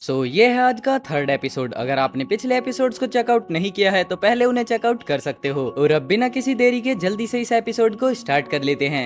ये है आज का थर्ड एपिसोड। अगर आपने पिछले एपिसोड्स को चेकआउट नहीं किया है तो पहले उन्हें चेकआउट कर सकते हो। और अब बिना किसी देरी के जल्दी से इस एपिसोड को स्टार्ट कर लेते हैं।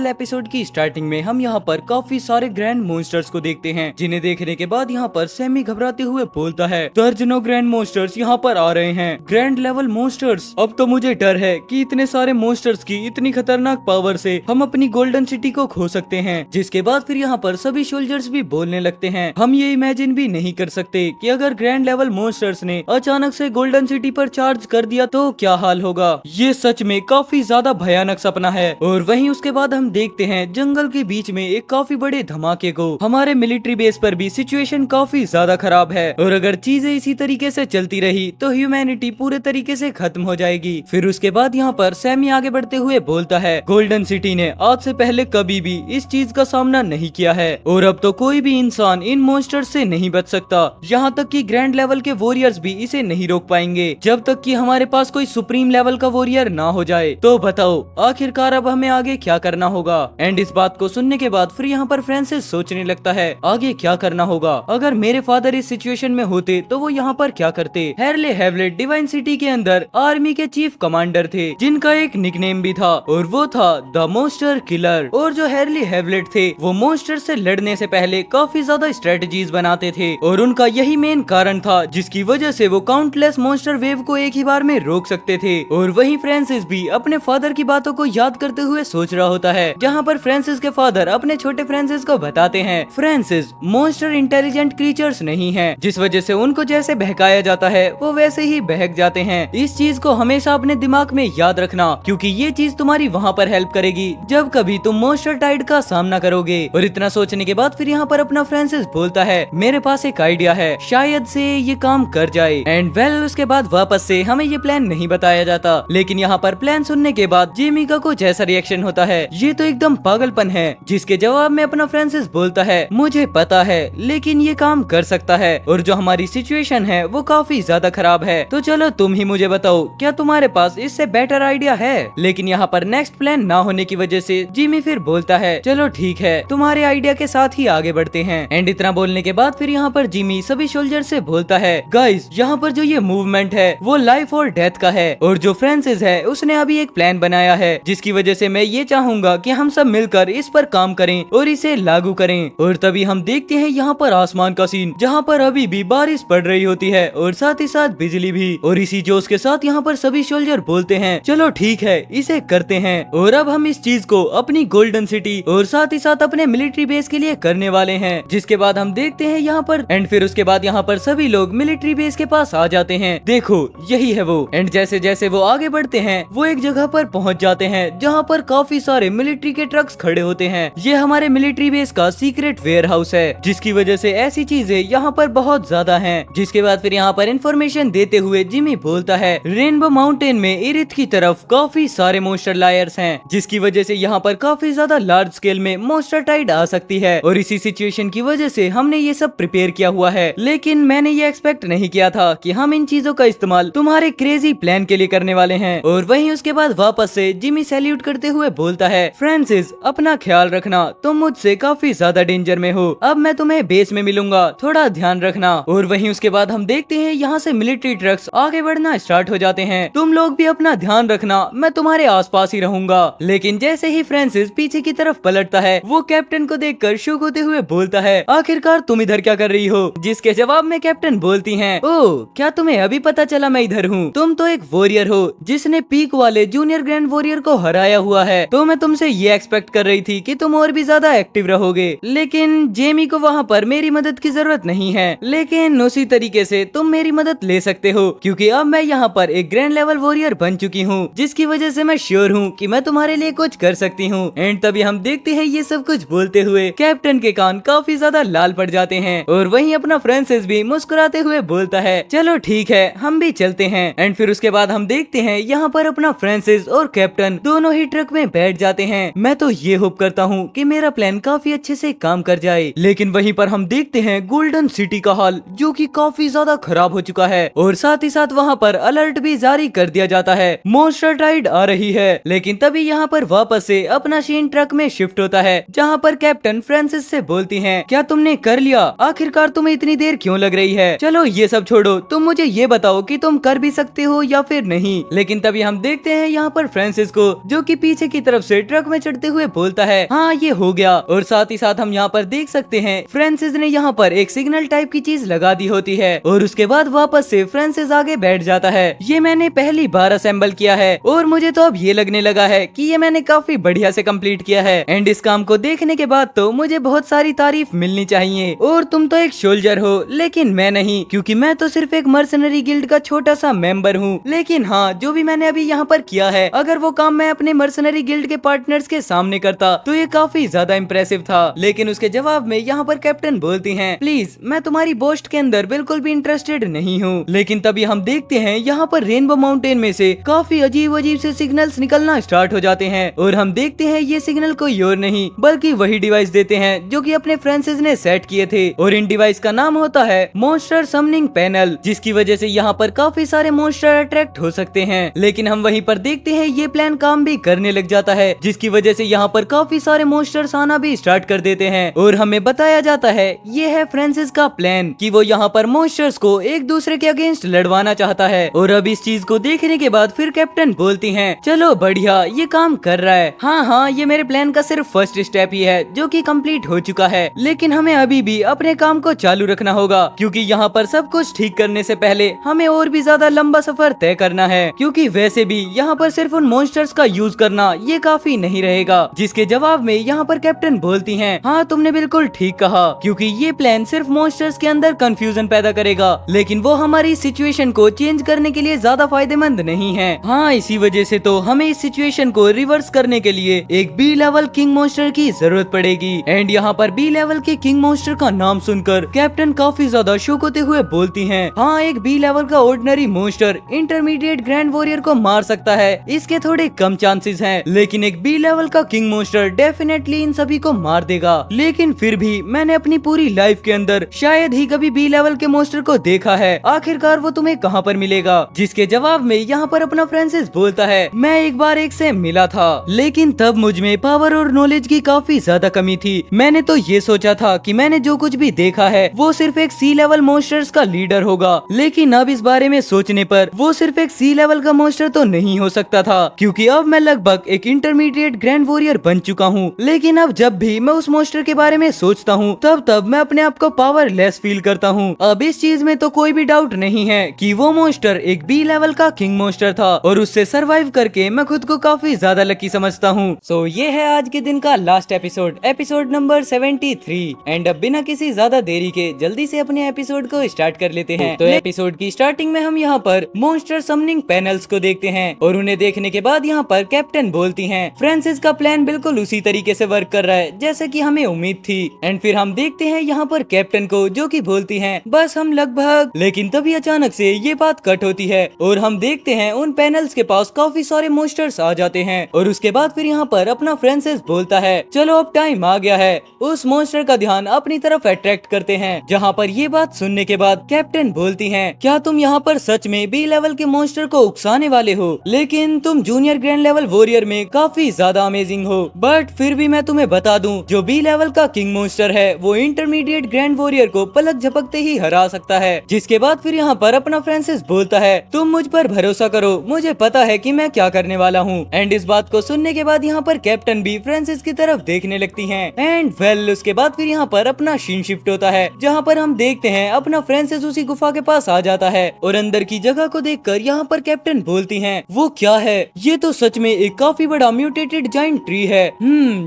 एपिसोड की स्टार्टिंग में हम यहाँ पर काफी सारे ग्रैंड मॉन्स्टर्स को देखते हैं, जिन्हें देखने के बाद यहाँ पर सैमी घबराते हुए बोलता है, दर्जनों ग्रैंड मॉन्स्टर्स यहाँ पर आ रहे हैं, ग्रैंड लेवल मॉन्स्टर्स। अब तो मुझे डर है कि इतने सारे मॉन्स्टर्स की इतनी खतरनाक पावर से हम अपनी गोल्डन सिटी को खो सकते हैं। जिसके बाद फिर यहाँ पर सभी सोल्जर्स भी बोलने लगते हैं, हम ये इमेजिन भी नहीं कर सकते कि अगर ग्रैंड लेवल मॉन्स्टर्स ने अचानक से गोल्डन सिटी पर चार्ज कर दिया तो क्या हाल होगा। ये सच में काफी ज्यादा भयानक सपना है। और वहीं उसके बाद हम देखते हैं जंगल के बीच में एक काफी बड़े धमाके को। हमारे मिलिट्री बेस पर भी सिचुएशन काफी ज्यादा खराब है और अगर चीजें इसी तरीके से चलती रही तो ह्यूमैनिटी पूरे तरीके से खत्म हो जाएगी। फिर उसके बाद यहाँ पर सैमी आगे बढ़ते हुए बोलता है, गोल्डन सिटी ने आज से पहले कभी भी इस चीज का सामना नहीं किया है और अब तो कोई भी इंसान इन मॉन्स्टर से नहीं बच सकता। यहाँ तक कि ग्रैंड लेवल के वॉरियर्स भी इसे नहीं रोक पाएंगे जब तक कि हमारे पास कोई सुप्रीम लेवल का वॉरियर ना हो जाए। तो बताओ आखिरकार अब हमें आगे क्या करना होगा। एंड इस बात को सुनने के बाद फिर यहाँ पर फ्रांसिस सोचने लगता है, आगे क्या करना होगा। अगर मेरे फादर इस सिचुएशन में होते तो वो यहाँ पर क्या करते। हेरले हेवलेट डिवाइन सिटी के अंदर आर्मी के चीफ कमांडर थे, जिनका एक निकनेम भी था और वो था द मोस्टर किलर। और जो हेरली हेवलेट थे वो मोस्टर से लड़ने से पहले काफी ज्यादा स्ट्रेटजीज बनाते थे और उनका यही मेन कारण था जिसकी वजह से वो काउंटलेस मॉन्स्टर वेव को एक ही बार में रोक सकते थे। और वहीं फ्रांसिस भी अपने फादर की बातों को याद करते हुए सोच रहा होता है, जहाँ पर फ्रांसिस के फादर अपने छोटे फ्रांसिस को बताते हैं, फ्रांसिस मॉन्स्टर इंटेलिजेंट क्रीचर्स नहीं है, जिस वजह से उनको जैसे बहकाया जाता है वो वैसे ही बहक जाते हैं। इस चीज को हमेशा अपने दिमाग में याद रखना, क्योंकि ये चीज तुम्हारी वहाँ पर हेल्प करेगी जब कभी तुम मॉन्स्टर टाइड का सामना करोगे। और इतना सोचने के बाद फिर यहाँ पर अपना फ्रांसिस बोलता है, मेरे पास एक आइडिया है, शायद से ये काम कर जाए। एंड उसके बाद वापस से हमें ये प्लान नहीं बताया जाता, लेकिन यहाँ पर प्लान सुनने के बाद जेमी का कुछ ऐसा रिएक्शन होता है, ये तो एकदम पागलपन है। जिसके जवाब में अपना फ्रांसिस बोलता है, मुझे पता है लेकिन ये काम कर सकता है और जो हमारी सिचुएशन है वो काफी ज्यादा खराब है, तो चलो तुम ही मुझे बताओ क्या तुम्हारे पास इससे बेटर आइडिया है। लेकिन यहाँ पर नेक्स्ट प्लान ना होने की वजह से जिमी फिर बोलता है, चलो ठीक है तुम्हारे आइडिया के साथ ही आगे बढ़ते हैं। एंड इतना बोलने के बाद फिर यहाँ पर जिमी सभी सोल्जर से बोलता है, गाइस यहाँ पर जो ये मूवमेंट है वो लाइफ और डेथ का है और जो फ्रांसिस है उसने अभी एक प्लान बनाया है जिसकी वजह से मैं ये चाहूंगा कि हम सब मिलकर इस पर काम करें और इसे लागू करें। और तभी हम देखते हैं यहाँ पर आसमान का सीन, जहाँ पर अभी भी बारिश पड़ रही होती है और साथ ही साथ बिजली भी। और इसी जोश के साथ यहाँ पर सभी सोल्जर बोलते हैं, चलो ठीक है इसे करते हैं। और अब हम इस चीज को अपनी गोल्डन सिटी और साथ ही साथ अपने मिलिट्री बेस के लिए करने वाले हैं। जिसके बाद हम देखते हैं यहाँ पर एंड फिर उसके बाद यहाँ पर सभी लोग मिलिट्री बेस के पास आ जाते हैं, देखो यही है वो। एंड जैसे जैसे वो आगे बढ़ते हैं वो एक जगह पर पहुंच जाते हैं जहाँ पर काफी सारे मिलिट्री के ट्रक्स खड़े होते हैं। ये हमारे मिलिट्री बेस का सीक्रेट वेयर हाउस है, जिसकी वजह से ऐसी चीजें यहाँ पर बहुत ज्यादा हैं। जिसके बाद फिर यहाँ पर इंफॉर्मेशन देते हुए जिमी बोलता है, रेनबो माउंटेन में इरिथ की तरफ काफी सारे मॉन्स्टर लायर्स हैं, जिसकी वजह से यहाँ पर काफी ज्यादा लार्ज स्केल में मॉन्स्टर टाइड आ सकती है और इसी सिचुएशन की वजह से हमने ये सब प्रिपेयर किया हुआ है। लेकिन मैंने ये एक्सपेक्ट नहीं किया था कि हम इन चीजों का इस्तेमाल तुम्हारे क्रेजी प्लान के लिए करने वाले हैं। और वहीं उसके बाद वापस से जिमी सैल्यूट करते हुए बोलता है, फ्रांसिस अपना ख्याल रखना, तुम मुझसे काफी ज्यादा डेंजर में हो, अब मैं तुम्हें बेस में मिलूंगा, थोड़ा ध्यान रखना। और वहीं उसके बाद हम देखते हैं यहाँ से मिलिट्री ट्रक्स आगे बढ़ना स्टार्ट हो जाते हैं, तुम लोग भी अपना ध्यान रखना, मैं तुम्हारे आसपास ही रहूंगा। लेकिन जैसे ही फ्रांसिस पीछे की तरफ पलटता है वो कैप्टन को देखकर शॉक होते हुए बोलता है, आखिरकार तुम इधर क्या कर रही हो। जिसके जवाब में कैप्टन बोलती हैं, ओह क्या तुम्हें अभी पता चला मैं इधर हूँ, तुम तो एक वॉरियर हो जिसने पीक वाले जूनियर ग्रैंड वॉरियर को हराया हुआ है, तो मैं तुमसे ये एक्सपेक्ट कर रही थी कि तुम और भी ज्यादा एक्टिव रहोगे। लेकिन जेमी को वहाँ पर मेरी मदद की जरूरत नहीं है, लेकिन उसी तरीके से तुम मेरी मदद ले सकते हो, क्योंकि अब मैं यहाँ पर एक ग्रैंड लेवल वॉरियर बन चुकी हूँ, जिसकी वजह से मैं श्योर हूँ कि मैं तुम्हारे लिए कुछ कर सकती हूँ। एंड तभी हम देखते हैं ये सब कुछ बोलते हुए कैप्टन के कान काफी ज्यादा लाल पड़ जाते हैं और वहीं अपना फ्रांसिस भी मुस्कुराते हुए बोलता है, चलो ठीक है हम भी चलते हैं। एंड फिर उसके बाद हम देखते हैं यहाँ पर अपना फ्रांसिस और कैप्टन दोनों ही ट्रक में बैठ जाते हैं। मैं तो ये होप करता हूँ कि मेरा प्लान काफी अच्छे से काम कर जाए, लेकिन वहीं पर हम देखते हैं गोल्डन सिटी का हाल जो कि काफी ज्यादा खराब हो चुका है और साथ ही साथ वहाँ पर अलर्ट भी जारी कर दिया जाता है, मॉन्स्टर टाइड आ रही है। लेकिन तभी यहाँ पर वापस से अपना शीन ट्रक में शिफ्ट होता है, जहाँ पर कैप्टन फ्रांसिस से बोलती हैं, क्या तुमने कर लिया, आखिर आखिरकार तुम्हें इतनी देर क्यों लग रही है? चलो ये सब छोड़ो, तुम मुझे ये बताओ कि तुम कर भी सकते हो या फिर नहीं। लेकिन तभी हम देखते हैं यहाँ पर फ्रांसिस को, जो कि पीछे की तरफ से ट्रक में चढ़ते हुए बोलता है, हाँ ये हो गया। और साथ ही साथ हम यहाँ पर देख सकते हैं फ्रांसिस ने यहाँ पर एक सिग्नल टाइप की चीज लगा दी होती है और उसके बाद वापस से फ्रांसिस आगे बैठ जाता है। ये मैंने पहली बार असेंबल किया है और मुझे तो अब ये लगने लगा है कि ये मैंने काफी बढ़िया से कंप्लीट किया है। एंड इस काम को देखने के बाद तो मुझे बहुत सारी तारीफ मिलनी चाहिए। और तुम तो एक सोल्जर हो, लेकिन मैं नहीं, क्योंकि मैं तो सिर्फ एक मर्सनरी गिल्ड का छोटा सा मेंबर हूँ। लेकिन हाँ, जो भी मैंने अभी यहाँ पर किया है, अगर वो काम मैं अपने मर्सनरी गिल्ड के पार्टनर्स के सामने करता तो ये काफी ज्यादा इम्प्रेसिव था। लेकिन उसके जवाब में यहाँ पर कैप्टन बोलती हैं, प्लीज मैं तुम्हारी बोस्ट के अंदर बिल्कुल भी इंटरेस्टेड नहीं हूँ। लेकिन तभी हम देखते हैं यहाँ पर रेनबो माउंटेन में से काफी अजीब अजीब से सिग्नल्स निकलना स्टार्ट हो जाते हैं और हम देखते हैं ये सिग्नल कोई और नहीं बल्कि वही डिवाइस देते हैं जो कि अपने फ्रांसिस ने सेट किए थे। और इन डिवाइस का नाम होता है मॉन्स्टर समनिंग पैनल, जिसकी वजह से यहाँ पर काफी सारे मॉन्स्टर अट्रैक्ट हो सकते हैं। लेकिन हम वहीं पर देखते हैं ये प्लान काम भी करने लग जाता है, जिसकी वजह से यहाँ पर काफी सारे मॉन्स्टर्स आना भी स्टार्ट कर देते हैं। और हमें बताया जाता है ये है फ्रांसिस का प्लान कि वो यहाँ पर मॉन्स्टर्स को एक दूसरे के अगेंस्ट लड़वाना चाहता है। और अब इस चीज को देखने के बाद फिर कैप्टन बोलती हैं, चलो बढ़िया, ये काम कर रहा है। हाँ, ये मेरे प्लान का सिर्फ फर्स्ट स्टेप ही है जो कि कंप्लीट हो चुका है। लेकिन हमें अभी भी अपने काम को चालू रखना होगा, क्योंकि यहाँ पर सब कुछ ठीक करने से पहले हमें और भी ज्यादा लंबा सफर तय करना है। क्योंकि वैसे भी यहाँ पर सिर्फ उन मॉन्स्टर्स का यूज करना ये काफी नहीं रहेगा। जिसके जवाब में यहाँ पर कैप्टन बोलती हैं, हाँ तुमने बिल्कुल ठीक कहा, क्योंकि ये प्लान सिर्फ मॉन्स्टर्स के अंदर कंफ्यूजन पैदा करेगा, लेकिन वो हमारी सिचुएशन को चेंज करने के लिए ज्यादा फायदेमंद नहीं है। हाँ, इसी वजह से तो हमें इस सिचुएशन को रिवर्स करने के लिए एक बी लेवल किंग मॉन्स्टर की जरूरत पड़ेगी। एंड यहाँ पर बी लेवल के किंग मॉन्स्टर का नाम सुनकर कैप्टन काफी ज्यादा शॉक होते हुए बोलती हैं, हाँ एक बी लेवल का ordinary monster intermediate grand warrior को मार सकता है, इसके थोड़े कम चांसेस हैं, लेकिन एक बी लेवल का किंग मॉन्स्टर डेफिनेटली इन सभी को मार देगा। लेकिन फिर भी मैंने अपनी पूरी लाइफ के अंदर शायद ही कभी बी लेवल के मॉन्स्टर को देखा है, आखिरकार वो तुम्हें कहाँ पर मिलेगा? जिसके जवाब में यहाँ पर अपना फ्रांसिस बोलता है, मैं एक बार एक से मिला था, लेकिन तब मुझ में पावर और नॉलेज की काफी ज्यादा कमी थी। मैंने तो ये सोचा था कि मैंने जो कुछ भी देखा है वो सिर्फ एक सी लेवल मॉन्स्टर्स का लीडर होगा, लेकिन अब इस बारे में सोचने पर वो सिर्फ एक सी लेवल का मॉन्स्टर तो नहीं हो सकता था, क्योंकि अब मैं लगभग एक इंटरमीडिएट ग्रैंड वॉरियर बन चुका हूँ। लेकिन अब जब भी मैं उस मॉन्स्टर के बारे में सोचता हूँ तब मैं अपने आप को पावरलेस फील करता हूँ। अब इस चीज में तो कोई भी डाउट नहीं है कि वो मॉन्स्टर एक बी लेवल का किंग मॉन्स्टर था और उससे सरवाइव करके मैं खुद को काफी ज्यादा लकी समझता हूँ। सो ये है आज के दिन का लास्ट एपिसोड नंबर 73। एंड अब बिना किसी ज्यादा देरी के जल्दी से अपने एपिसोड को स्टार्ट कर लेते हैं। तो एपिसोड की स्टार्टिंग में हम यहाँ पर मॉन्स्टर समनिंग पैनल्स को देखते हैं और उन्हें देखने के बाद यहाँ पर कैप्टन बोलती हैं, फ्रांसिस का प्लान बिल्कुल उसी तरीके से वर्क कर रहा है जैसे कि हमें उम्मीद थी। एंड फिर हम देखते हैं यहाँ पर कैप्टन को, जो कि बोलती हैं, बस हम लगभग। लेकिन तभी अचानक से ये बात कट होती है और हम देखते हैं उन पैनल्स के पास काफी सारे मॉन्स्टर्स आ जाते हैं। और उसके बाद फिर यहाँ पर अपना फ्रांसिस बोलता है, चलो अब टाइम आ गया है उस मॉन्स्टर का ध्यान अपनी तरफ अट्रैक्ट करते हैं। जहाँ पर ये बात सुनने के बाद कैप्टन बोलती हैं, क्या तुम यहाँ पर सच में बी लेवल के मॉन्स्टर को उकसाने वाले हो? लेकिन तुम जूनियर ग्रैंड लेवल वॉरियर में काफी ज्यादा अमेजिंग हो, बट फिर भी मैं तुम्हें बता दूं, जो बी लेवल का किंग मॉन्स्टर है वो इंटरमीडिएट ग्रैंड वॉरियर को पलक झपकते ही हरा सकता है। जिसके बाद फिर यहाँ पर अपना फ्रांसिस बोलता है, तुम मुझ पर भरोसा करो, मुझे पता है कि मैं क्या करने वाला हूँ। एंड इस बात को सुनने के बाद यहाँ पर कैप्टन भी फ्रांसिस की तरफ देखने लगती हैं। एंड वेल उसके बाद फिर यहाँ पर अपना सीन शिफ्ट होता है, जहाँ पर हम देखते हैं अपना फ्रांसिस उसी गुफा के पास आ जाता है और अंदर की जगह को देखकर यहाँ पर कैप्टन बोलती हैं, वो क्या है? ये तो सच में एक काफी बड़ा म्यूटेटेड जाइंट ट्री है।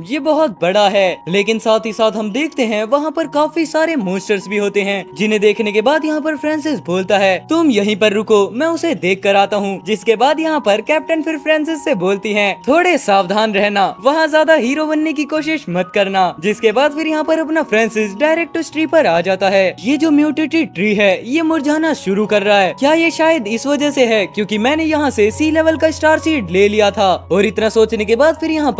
ये बहुत बड़ा है। लेकिन साथ ही साथ हम देखते हैं वहाँ पर काफी सारे मॉन्स्टर्स भी होते हैं, जिन्हें देखने के बाद यहाँ पर फ्रांसिस बोलता है, तुम यहीं पर रुको, मैं उसे देख कर आता हूँ। जिसके बाद यहाँ पर कैप्टन फिर फ्रांसिस से बोलती हैं, थोड़े सावधान रहना, वहाँ ज्यादा हीरो बनने की कोशिश मत करना। जिसके बाद फिर यहाँ पर अपना फ्रांसिस डायरेक्ट उस ट्री पर आ जाता है। ये जो म्यूटेटेड ट्री है ये मुरझाना शुरू कर रहा है। क्या ये शायद इस वजह से है क्योंकि मैंने यहाँ से सी लेवल का स्टार सीड ले लिया था? और इतना सोचने के बाद फिर यहाँ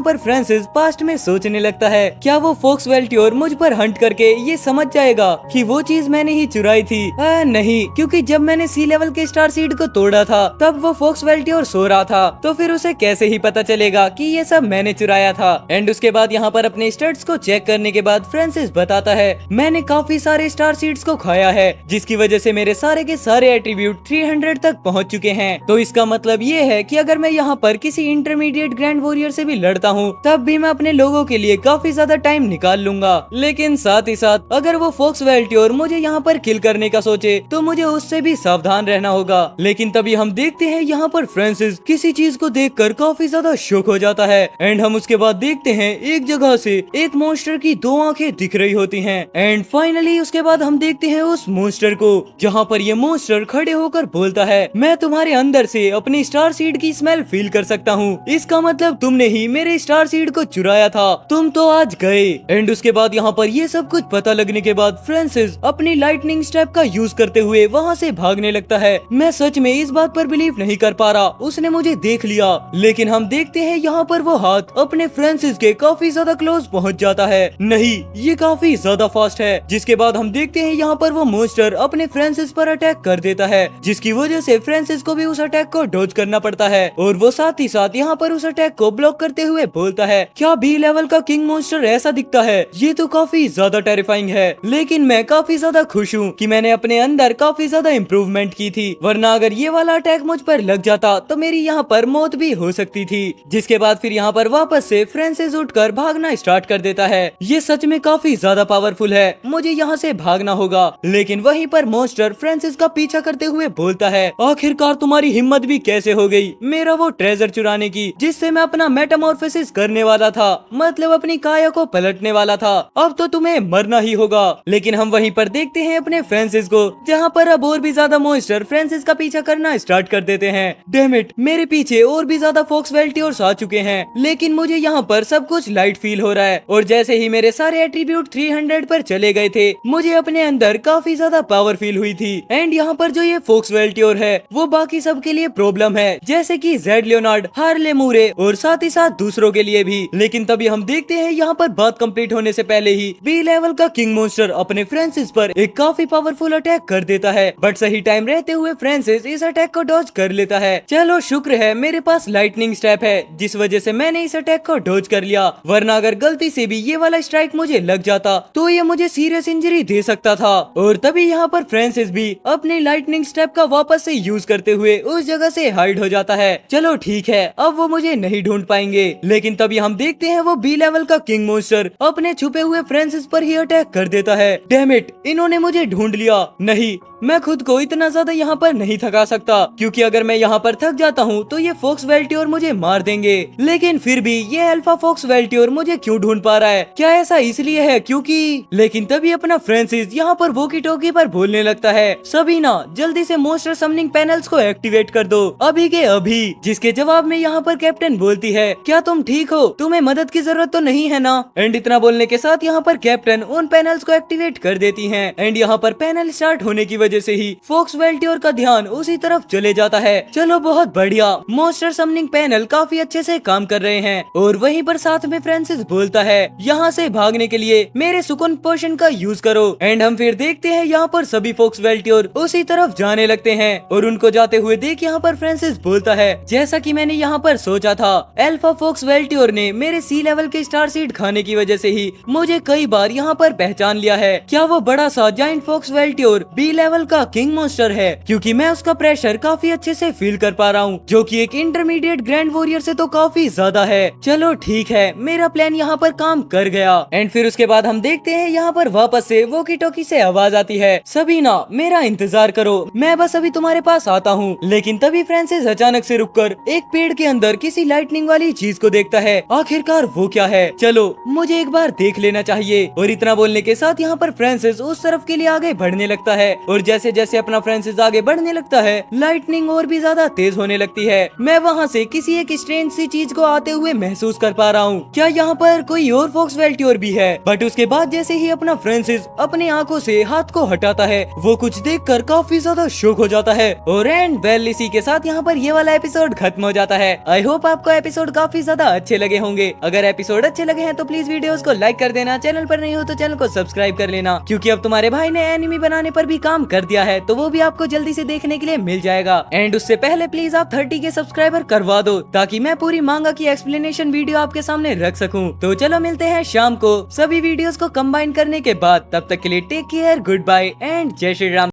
पर फ्रांसिस पास्ट में सोचने लगता है, क्या वो फॉक्स वेल्टियोर मुझ पर हंट करके ये समझ जाएगा कि वो चीज मैंने ही चुराई थी? नहीं, क्योंकि जब मैंने सी लेवल के स्टार सीड को तोड़ा था तब वो फॉक्स वेल्टियोर सो रहा था, तो फिर उसे कैसे ही पता चलेगा कि ये सब मैंने चुराया था। एंड उसके बाद यहाँ पर अपने स्टड्स को चेक करने के बाद फ्रांसिस बताता है, मैंने काफी सारे स्टार सीड्स को खाया है, जिसकी वजह से मेरे सारे के सारे एट्रीब्यूट 300 तक पहुंच चुके हैं। तो इसका मतलब ये है कि अगर मैं यहाँ पर किसी इंटरमीडिएट ग्रैंड वॉरियर से भी लड़ता हूँ, तब भी मैं अपने लोगों के लिए काफी ज्यादा टाइम निकाल लूंगा। लेकिन साथ ही साथ अगर वो फॉक्स वेल्टियोर मुझे यहाँ पर किल करने का सोचे, तो मुझे उससे भी सावधान रहना होगा। लेकिन तभी हम देखते हैं यहाँ पर फ्रांसिस किसी चीज को देखकर काफी ज्यादा शॉक हो जाता है। एंड हम उसके बाद देखते हैं एक जगह से एक मॉन्स्टर की 2 आंखें दिख रही होती हैं। एंड फाइनली उसके बाद हम देखते हैं उस मॉन्स्टर को, जहाँ पर ये मॉन्स्टर खड़े होकर बोलता है, मैं तुम्हारे अंदर से अपनी स्टार सीड की स्मेल फील कर सकता हूँ। इसका मतलब तुमने ही मेरे स्टार सीड को चुराया था, तुम तो आज गए। एंड उसके बाद यहाँ पर ये सब कुछ पता लगने के बाद फ्रांसिस अपनी लाइटनिंग स्टेप का यूज करते हुए वहाँ से भागने लगता है। मैं सच में इस बात पर बिलीव नहीं कर पा रहा, उसने मुझे देख लिया। लेकिन हम देखते हैं यहाँ पर वो हाथ अपने फ्रांसिस के काफी ज्यादा क्लोज पहुँच जाता है। नहीं, ये काफी ज्यादा फास्ट है। जिसके बाद हम देखते हैं यहाँ पर वो मॉन्स्टर अपने फ्रांसिस पर अटैक कर देता है, जिसकी वजह से फ्रांसिस को भी उस अटैक को डॉज करना पड़ता है। और वो साथ ही साथ यहाँ पर उस अटैक को ब्लॉक करते हुए बोलता है, क्या बी लेवल का किंग मॉन्स्टर ऐसा दिखता है? ये तो काफी ज्यादा टेरिफाइंग है। लेकिन मैं काफी ज्यादा खुश हूँ कि मैंने अपने अंदर काफी ज्यादा इम्प्रूवमेंट की थी, वरना अगर ये वाला अटैक मुझ पर लग जाता तो मेरी यहाँ पर मौत भी हो सकती थी। जिसके बाद फिर यहाँ पर वापस से फ्रांसिस उठकर भागना स्टार्ट कर देता है। ये सच में काफी ज्यादा पावरफुल है, मुझे यहाँ से भागना होगा। लेकिन वहीं पर मॉन्स्टर फ्रांसिस का पीछा करते हुए बोलता है, आखिरकार तुम्हारी हिम्मत भी कैसे हो गई मेरा वो ट्रेजर चुराने की, जिससे मैं अपना मेटामॉर्फोसिस करने वाला था, मतलब अपनी काया को पलटने वाला था। अब तो तुम्हें मरना ही होगा। लेकिन हम वहीं पर देखते हैं अपने फ्रांसिस को, जहाँ पर अब और भी ज्यादा मॉन्स्टर फ्रांसिस का पीछा करना स्टार्ट कर देते हैं। डैम इट, मेरे पीछे और भी ज्यादा फॉक्स वेल्टियोर्स आ चुके हैं, लेकिन मुझे यहाँ पर सब कुछ लाइट फील हो रहा है। और जैसे ही मेरे सारे एट्रीब्यूट 300 पर चले गए थे, मुझे अपने अंदर काफी ज्यादा पावर फील हुई थी। एंड यहाँ पर जो ये फॉक्स वेल्टियोर है, वो बाकी सब के लिए प्रॉब्लम है, जैसे कि जेड लियोनार्ड, हार्ले मूरे और साथ ही साथ दूसरों के लिए भी। लेकिन तभी हम देखते हैं यहाँ पर बात कंप्लीट होने से पहले ही बी लेवल का किंग मॉन्स्टर अपने फ्रांसिस पर एक काफी पावरफुल अटैक कर देता है। बट सही टाइम रहते हुए फ्रांसिस इस अटैक को डॉज कर लेता है। चलो शुक्र है मेरे पास लाइटनिंग स्टेप है, जिस वजह से मैंने इस अटैक को डॉज कर लिया, वरना अगर गलती से भी ये वाला स्ट्राइक मुझे लग जाता तो ये मुझे सीरियस इंजरी दे सकता था। और तभी यहाँ पर फ्रांसिस भी अपनी लाइटनिंग स्टेप का वापस से यूज करते हुए उस जगह से हाइड हो जाता है। चलो ठीक है, अब वो मुझे नहीं ढूंढ पाएंगे। लेकिन तभी हम देखते हैं वो बी लेवल का किंग मॉन्स्टर अपने छुपे हुए फ्रांसिस पर ही अटैक कर देता है। डैम इट, इन्होंने मुझे ढूंढ लिया। नहीं, मैं खुद को इतना ज्यादा यहाँ पर नहीं थका सकता, क्योंकि अगर मैं यहाँ पर थक जाता हूँ तो ये फॉक्स वेल्टियोर मुझे मार देंगे। लेकिन फिर भी ये अल्फा फॉक्स वेल्टियोर मुझे क्यों ढूंढ पा रहा है? क्या ऐसा इसलिए है क्योंकि? लेकिन तभी अपना फ्रांसिस यहाँ पर वॉकी टॉकी पर बोलने लगता है, सबीना जल्दी से मॉन्स्टर समनिंग पैनल्स को एक्टिवेट कर दो, अभी के अभी। जिसके जवाब में यहाँ पर कैप्टन बोलती है, क्या तुम ठीक हो? तुम्हें मदद की जरूरत तो नहीं है ना? एंड इतना बोलने के साथ यहाँ पर कैप्टन उन पैनल्स को एक्टिवेट कर देती है। एंड यहाँ पर पैनल स्टार्ट होने की वजह से ही फॉक्स वेल्टियोर का ध्यान उसी तरफ चले जाता है। चलो बहुत बढ़िया, मॉन्स्टर समनिंग पैनल काफी अच्छे से काम कर रहे हैं। और वहीं पर साथ में फ्रांसिस बोलता है, यहाँ से भागने के लिए मेरे सुकून पोशन का यूज करो। एंड हम फिर देखते हैं यहाँ पर सभी फॉक्स वेल्टियोर उसी तरफ जाने लगते हैं। और उनको जाते हुए देख यहाँ पर फ्रांसिस बोलता है, जैसा कि मैंने यहाँ पर सोचा था, अल्फा फॉक्स वेल्टियोर ने मेरे सी लेवल के स्टार सीड खाने की वजह से ही मुझे कई बार यहाँ पर पहचान लिया है। क्या वो बड़ा सा जाइंट फॉक्स वेल्टियोर बी लेवल का किंग मॉन्स्टर है? क्योंकि मैं उसका प्रेशर काफी अच्छे से फील कर पा रहा हूँ, जो कि एक इंटरमीडिएट ग्रैंड वॉरियर से तो काफी ज्यादा है। चलो ठीक है, मेरा प्लान यहाँ पर काम कर गया। एंड फिर उसके बाद हम देखते हैं यहाँ पर वापस से वॉकी टॉकी से आवाज आती है, सबीना मेरा इंतजार करो, मैं बस अभी तुम्हारे पास आता हूँ। लेकिन तभी फ्रांसिस अचानक से रुककर एक पेड़ के अंदर किसी लाइटनिंग वाली चीज को देखता है। आखिरकार वो क्या है? चलो मुझे एक बार देख लेना चाहिए। और इतना बोलने के साथ यहाँ पर फ्रांसिस उस तरफ के लिए आगे बढ़ने लगता है। और जैसे जैसे अपना फ्रांसिस आगे बढ़ने लगता है, लाइटनिंग और भी ज्यादा तेज होने लगती है। मैं वहाँ से किसी एक स्ट्रेंज सी चीज को आते हुए महसूस कर पा रहा हूँ। क्या यहाँ पर कोई और फॉक्स वेल्टियोर भी है? बट उसके बाद जैसे ही अपना फ्रांसिस अपने आंखों से हाथ को हटाता है, वो कुछ देखकर काफी ज्यादा शॉक हो जाता है। और एंड वेल इसी के साथ यहाँ पर ये वाला एपिसोड खत्म हो जाता है। आई होप आपको एपिसोड काफी ज्यादा अच्छे लगे होंगे। अगर एपिसोड अच्छे लगे हैं तो प्लीज वीडियोस को लाइक कर देना, चैनल पर नहीं हो तो चैनल को सब्सक्राइब कर लेना, क्योंकि अब तुम्हारे भाई ने एनिमी बनाने पर भी काम कर दिया है, तो वो भी आपको जल्दी से देखने के लिए मिल जाएगा। एंड उससे पहले प्लीज आप 30 के सब्सक्राइबर करवा दो, ताकि मैं पूरी मांगा की एक्सप्लेनेशन वीडियो आपके सामने रख सकूं। तो चलो मिलते हैं शाम को सभी वीडियोस को कंबाइन करने के बाद। तब तक के लिए take care, good bye and जय श्री राम।